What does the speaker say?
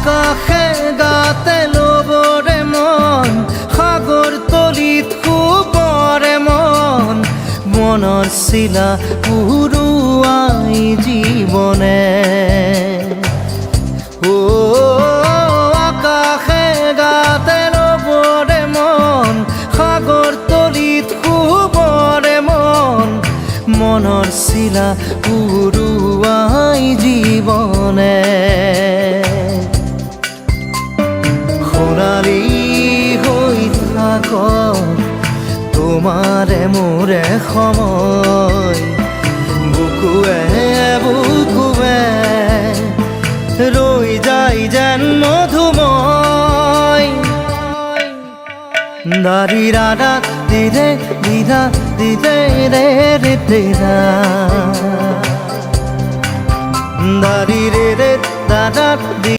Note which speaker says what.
Speaker 1: আকাশে গাতে ল'বৰে মন সাগৰ তলিত শুবৰে মন মনৰ চিলা উৰুৱাই জীৱনে আকাশে গাতে ল'বৰে মন সাগৰ তলিত শুবৰে মন মনৰ চিলা উৰুৱাই জীৱনে সোণালী হৈ থাক তোমাৰে মোৰে সময় বুকুৱে বুকুৱে ৰৈ যায় যেন মধুময় দাৰি ৰাধা দিদে দিদা দিদে ৰে ৰে দিদা দাৰি ৰে ৰে দাদা